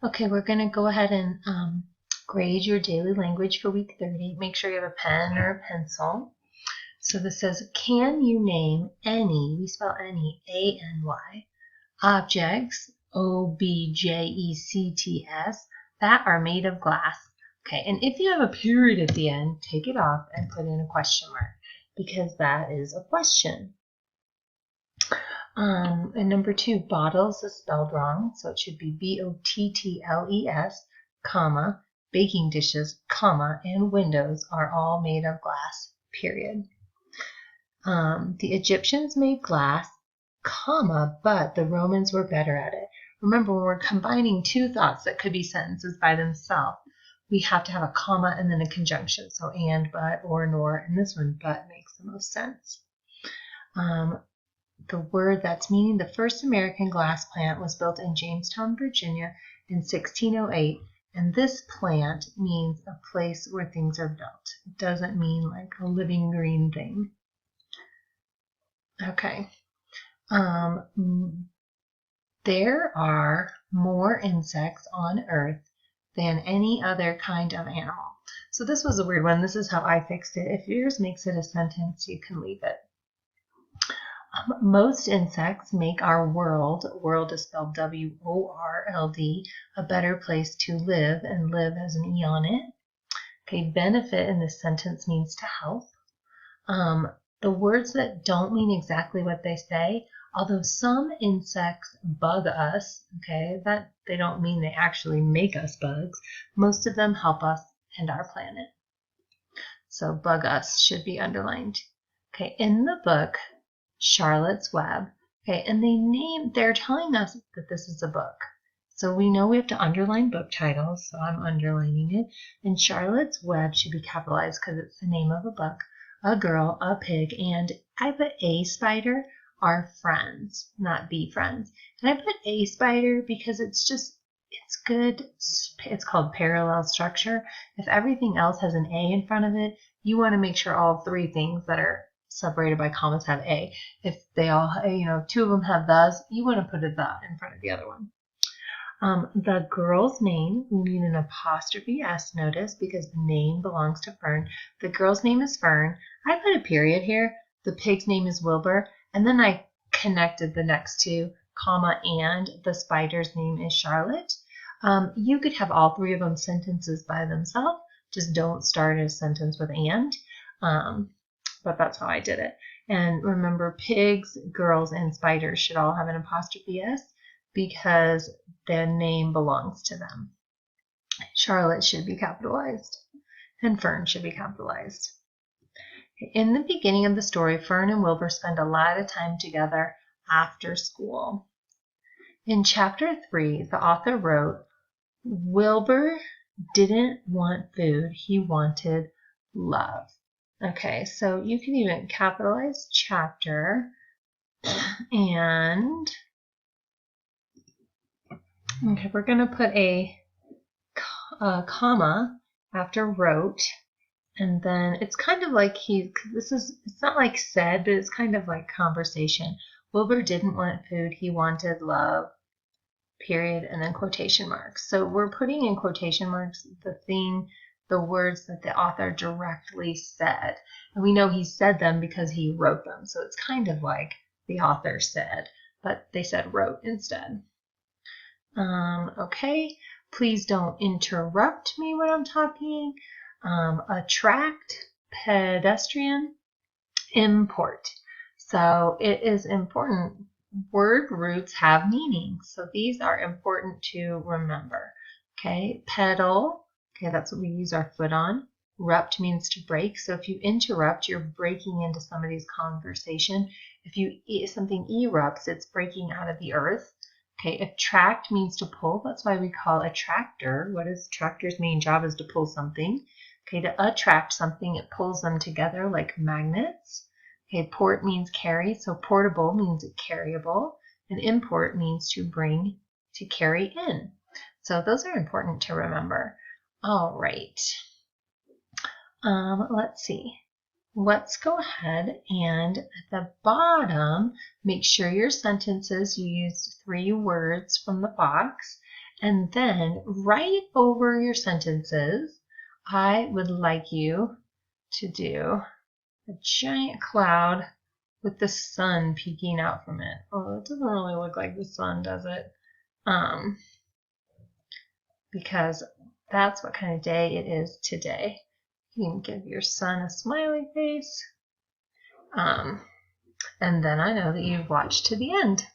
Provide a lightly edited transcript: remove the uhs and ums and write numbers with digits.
Okay, we're going to go ahead and grade your daily language for week 30. Make sure you have a pen or a pencil. So this says, can you name any, we spell any, A-N-Y, objects, O-B-J-E-C-T-S, that are made of glass? Okay, and if you have a period at the end, take it off and put in a question mark, because that is a question. And number 2, bottles is spelled wrong, so it should be B-O-T-T-L-E-S, comma, baking dishes, comma, and windows are all made of glass, period. The Egyptians made glass, comma, but the Romans were better at it. Remember, when we're combining two thoughts that could be sentences by themselves, we have to have a comma and then a conjunction. So and, but, or, nor, and this one, but, makes the most sense. The word that's meaning the first American glass plant was built in Jamestown, Virginia in 1608, and this plant means a place where things are built. It doesn't mean like a living green thing. Okay. There are more insects on Earth than any other kind of animal. So this was a weird one. This is how I fixed it. If yours makes it a sentence, you can leave it. Most insects make our world is spelled W-O-R-L-D, a better place to live, and live has an E on it. Okay, benefit in this sentence means to help. The words that don't mean exactly what they say, although some insects bug us, okay, that they don't mean they actually make us bugs. Most of them help us and our planet. So bug us should be underlined. Okay, in the book, Charlotte's Web. Okay, and they're telling us that this is a book. So we know we have to underline book titles, so I'm underlining it. And Charlotte's Web should be capitalized because it's the name of a book. A girl, a pig, and I put a spider are friends, not be friends. And I put a spider because it's good. It's called parallel structure. If everything else has an A in front of it, you want to make sure all three things that are separated by commas have A. If they all, two of them have thes, you want to put a the in front of the other one. The girl's name, we need an apostrophe S, notice, because the name belongs to Fern. The girl's name is Fern. I put a period here. The pig's name is Wilbur. And then I connected the next two, comma, and the spider's name is Charlotte. You could have all three of them sentences by themselves. Just don't start a sentence with and. But that's how I did it. And remember, pigs, girls, and spiders should all have an apostrophe S because the name belongs to them. Charlotte should be capitalized, and Fern should be capitalized. In the beginning of the story, Fern and Wilbur spend a lot of time together after school. In chapter 3, the author wrote, Wilbur didn't want food, he wanted love. Okay, so you can even capitalize chapter and okay, we're going to put a comma after wrote, and then it's kind of like it's not like said, but it's kind of like conversation. Wilbur didn't want food, he wanted love, period, and then quotation marks. So we're putting in quotation marks the words that the author directly said. And we know he said them because he wrote them. So it's kind of like the author said, but they said wrote instead. Okay, please don't interrupt me when I'm talking. Attract, pedestrian, import. So it is important. Word roots have meaning. So these are important to remember. Okay, pedal. Okay, that's what we use our foot on. Rupt means to break. So if you interrupt, you're breaking into somebody's conversation. If something erupts, it's breaking out of the earth. Okay, attract means to pull. That's why we call a tractor. What is tractor's main job is to pull something. Okay, to attract something, it pulls them together like magnets. Okay, port means carry. So portable means carryable. And import means to bring, to carry in. So those are important to remember. All right. Let's see. Let's go ahead and at the bottom, make sure your sentences, you use 3 words from the box. And then right over your sentences, I would like you to do a giant cloud with the sun peeking out from it. Oh, it doesn't really look like the sun, does it? Because that's what kind of day it is today. You can give your son a smiley face. And then I know that you've watched to the end.